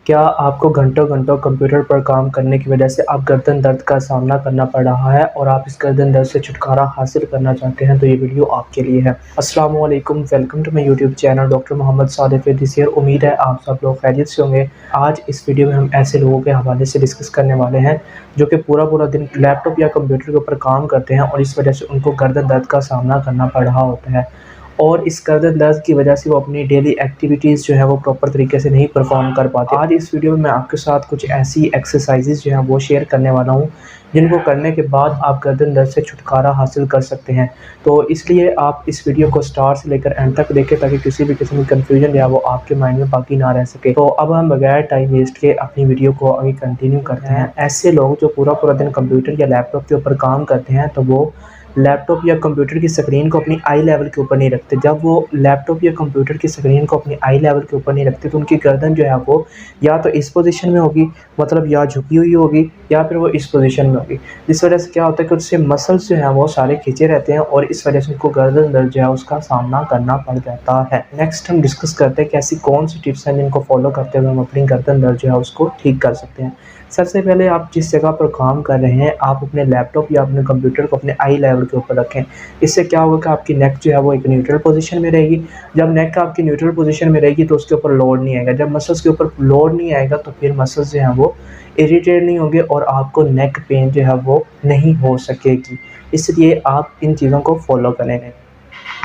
क्या आपको घंटों-घंटों कंप्यूटर पर काम करने की वजह से आप गर्दन दर्द का सामना करना पड़ रहा है और आप इस गर्दन दर्द से छुटकारा हासिल करना चाहते हैं, तो ये वीडियो आपके लिए है। अस्सलामु अलैकुम, welcome to my YouTube channel doctor Mohammad Sadiq this year. उम्मीद है आप सब लोग खैरियत से होंगे। आज इस वीडियो में हम ऐसे लोगों के हवाले से डिस्कस करने वाले हैं, जो कि पूरा-पूरा दिन लैपटॉप या कंप्यूटर के ऊपर काम करते हैं और इस वजह से उनको गर्दन दर्द का सामना करना पड़ रहा होता है। और इस गर्दन दर्द की वजह से वो अपनी डेली एक्टिविटीज़ जो है वो प्रॉपर तरीके से नहीं परफ़ॉर्म कर पाते। आज इस वीडियो में मैं आपके साथ कुछ ऐसी एक्सरसाइज़ेज़ जो हैं वो शेयर करने वाला हूँ, जिनको करने के बाद आप गर्दन दर्द से छुटकारा हासिल कर सकते हैं। तो इसलिए आप इस वीडियो को स्टार्ट से लेकर एंड तक देखें, ताकि किसी भी किस्म की कन्फ्यूजन जो है वो आपके माइंड में बाकी ना रह सके। तो अब हम बगैर टाइम वेस्ट के अपनी वीडियो को आगे कंटिन्यू करते हैं। ऐसे लोग जो पूरा-पूरा दिन कंप्यूटर या लैपटॉप के ऊपर काम करते हैं, तो वो लैपटॉप या कंप्यूटर की स्क्रीन को अपनी आई लेवल के ऊपर नहीं रखते। जब वो लैपटॉप या कंप्यूटर की स्क्रीन को अपनी आई लेवल के ऊपर नहीं रखते, तो उनकी गर्दन जो है वो या तो इस पोजीशन में होगी, मतलब या झुकी हुई होगी, या फिर वो इस पोजीशन में होगी। जिस वजह से क्या होता है कि उससे मसल्स जो हैं वो सारे खींचे रहते हैं और इस वजह से उनको गर्दन दर्द जो है उसका सामना करना पड़ जाता है। नेक्स्ट हम डिस्कस करते हैं कि ऐसी कौन सी टिप्स हैं जिनको फॉलो करते हुए हम अपनी गर्दन दर्द जो है उसको ठीक कर सकते हैं। सबसे पहले आप जिस जगह पर काम कर रहे हैं, आप अपने लैपटॉप या अपने कंप्यूटर को अपने आई लेवल के ऊपर रखें। इससे क्या होगा कि आपकी नेक जो है वो एक न्यूट्रल पोजीशन में रहेगी। जब नेक आपकी न्यूट्रल पोजीशन में रहेगी तो उसके ऊपर लोड नहीं आएगा। जब मसल्स के ऊपर लोड नहीं आएगा तो फिर मसल्स जो हैं वो इरिटेट नहीं होंगे और आपको नेक पेन जो है वो नहीं हो सकेगी। इसलिए आप इन चीज़ों को फॉलो करें।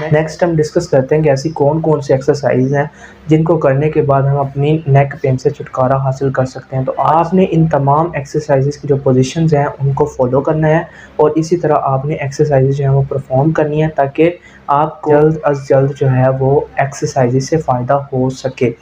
नेक्स्ट हम डिस्कस करते हैं कि ऐसी कौन-कौन सी एक्सरसाइज़ हैं जिनको करने के बाद हम अपनी नेक पेन से छुटकारा हासिल कर सकते हैं। तो आपने इन तमाम एक्सरसाइज़ेज़ की जो पोजीशंस हैं उनको फॉलो करना है और इसी तरह आपने एक्सरसाइज़ जो हैं वो परफ़ॉर्म करनी है, ताकि आपको जल्द अज़ जल्द जो है वो एक्सरसाइज़ से फ़ायदा हो सके।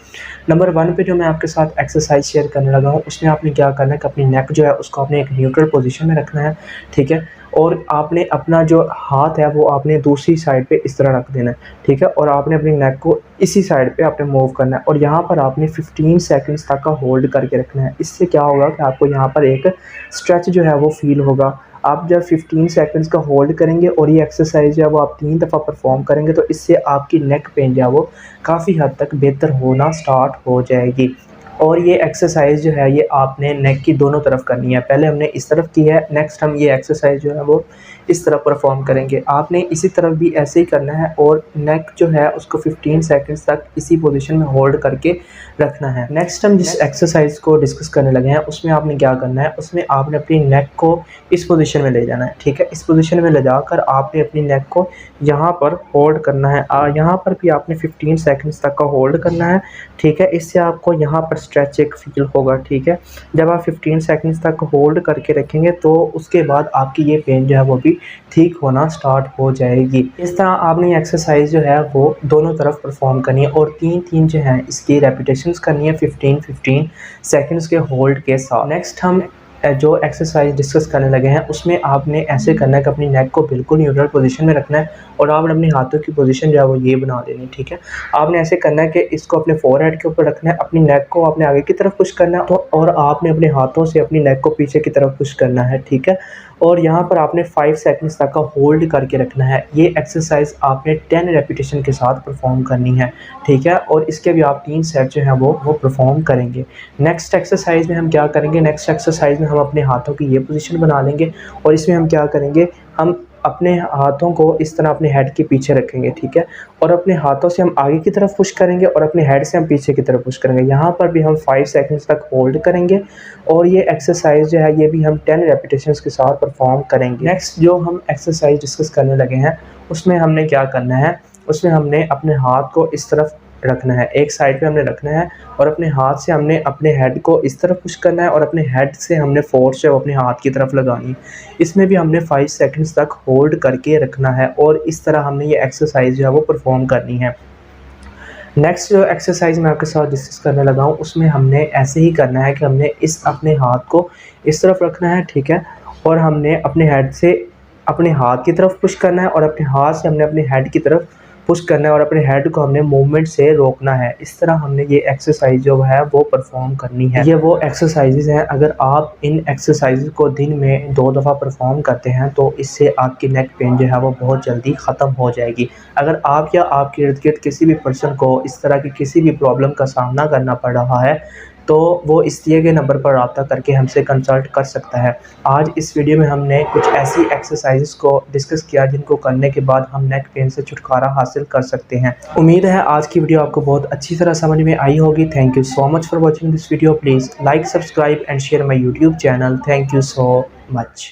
नंबर 1 पे जो मैं आपके साथ एक्सरसाइज़ शेयर करने लगा हूँ, उसमें आपने क्या करना है कि अपनी नेक जो है उसको आपने एक न्यूट्रल पोजीशन में रखना है, ठीक है? और आपने अपना जो हाथ है वो आपने दूसरी साइड पे इस तरह रख देना है, ठीक है? और आपने अपनी नेक को इसी साइड पे आपने मूव करना है और यहाँ पर आपने 15 सेकंड्स तक का होल्ड करके रखना है। इससे क्या होगा कि आपको यहाँ पर एक स्ट्रेच जो है वो फ़ील होगा। आप जब 15 सेकंड्स का होल्ड करेंगे और ये एक्सरसाइज़ जो है वो आप 3 दफ़ा परफ़ॉर्म करेंगे, तो इससे आपकी नेक पेन जो है वो काफ़ी हद तक बेहतर होना स्टार्ट हो जाएगी। और ये एक्सरसाइज़ जो है ये आपने नेक की दोनों तरफ करनी है। पहले हमने इस तरफ की है, नेक्स्ट हम ये एक्सरसाइज़ जो है वो इस तरफ परफ़ॉर्म करेंगे। आपने इसी तरफ भी ऐसे ही करना है और नेक जो है उसको 15 सेकंड्स तक इसी पोजीशन में होल्ड करके रखना है। नेक्स्ट हम जिस एक्सरसाइज़ को डिस्कस करने लगे हैं उसमें आपने क्या करना है, उसमें आपने अपनी नेक को इस पोजीशन में ले जाना है, ठीक है? इस पोजीशन में ले जाकर आपने अपनी नेक को यहाँ पर होल्ड करना है। यहाँ पर भी आपने 15 सेकंड्स तक का होल्ड करना है, ठीक है? इससे आपको यहाँ पर स्ट्रेच एक फ़ील होगा, ठीक है? जब आप 15 सेकंड्स तक होल्ड करके रखेंगे तो उसके बाद आपकी ये पेन जो है वो भी ठीक होना स्टार्ट हो जाएगी। इस तरह आपने एक्सरसाइज जो है वो दोनों तरफ परफॉर्म करनी है और 3-3 जो है इसकी रेपिटेशंस करनी है 15-15 सेकंड्स के होल्ड के साथ। नेक्स्ट हम जो एक्सरसाइज डिस्कस करने लगे हैं उसमें आपने ऐसे करना है कि अपनी नेक को बिल्कुल न्यूट्रल पोजीशन में रखना है और आपने अपने हाथों की पोजीशन जो है वो ये बना देनी है, ठीक है? आपने ऐसे करना है कि इसको अपने फोरहेड के ऊपर रखना है, अपनी नेक को आपने आगे की तरफ पुश करना है तो और आपने अपने हाथों से अपनी नेक को पीछे की तरफ पुश करना है, ठीक है? और यहाँ पर आपने 5 सेकंड्स तक का होल्ड करके रखना है। ये एक्सरसाइज आपने 10 रेपिटेशन के साथ परफॉर्म करनी है, ठीक है? और इसके भी आप 3 सेट जो हैं वो परफॉर्म करेंगे। नेक्स्ट एक्सरसाइज में हम क्या करेंगे, नेक्स्ट एक्सरसाइज में हम अपने हाथों की ये पोजीशन बना लेंगे और इसमें हम क्या करेंगे, हम अपने हाथों को इस तरह अपने हेड के पीछे रखेंगे, ठीक है? और अपने हाथों से हम आगे की तरफ पुश करेंगे और अपने हेड से हम पीछे की तरफ पुश करेंगे। यहाँ पर भी हम 5 सेकंड्स तक होल्ड करेंगे और ये एक्सरसाइज जो है ये भी हम 10 रेपिटेशंस के साथ परफॉर्म करेंगे। नेक्स्ट जो हम एक्सरसाइज डिस्कस करने लगे हैं उसमें हमने क्या करना है, उसमें हमने अपने हाथ को इस तरफ रखना है, एक साइड पे हमने रखना है और अपने हाथ से हमने अपने हेड को इस तरफ पुश करना है और अपने हेड से हमने फोर्स जो अपने हाथ की तरफ लगानी है। इसमें भी हमने 5 सेकंड्स तक होल्ड करके रखना है और इस तरह हमने ये एक्सरसाइज जो है वो परफॉर्म करनी है। नेक्स्ट जो एक्सरसाइज मैं आपके साथ डिस्कस करने लगा हूँ उसमें हमने ऐसे ही करना है कि हमने अपने हाथ को इस तरफ रखना है, ठीक है? और हमने अपने हेड से अपने हाथ की तरफ पुश करना है और अपने हाथ से हमने अपने हेड की तरफ पुश करना है और अपने हेड को हमने मूवमेंट से रोकना है। इस तरह हमने ये एक्सरसाइज जो है वो परफॉर्म करनी है। ये वो एक्सरसाइजेज हैं, अगर आप इन एक्सरसाइज को दिन में 2 दफ़ा परफॉर्म करते हैं तो इससे आपकी नेक पेन जो है वो बहुत जल्दी ख़त्म हो जाएगी। अगर आप या आपके इर्द गिर्द किसी भी पर्सन को इस तरह की किसी भी प्रॉब्लम का सामना करना पड़ रहा है तो वो इस दिए गए नंबर पर रब्ता करके हमसे कंसल्ट कर सकता है। आज इस वीडियो में हमने कुछ ऐसी एक्सरसाइजेस को डिस्कस किया जिनको करने के बाद हम नेक पेन से छुटकारा हासिल कर सकते हैं। उम्मीद है आज की वीडियो आपको बहुत अच्छी तरह समझ में आई होगी। Thank you so much for watching this video. Please like, subscribe and share my YouTube channel. Thank you so much.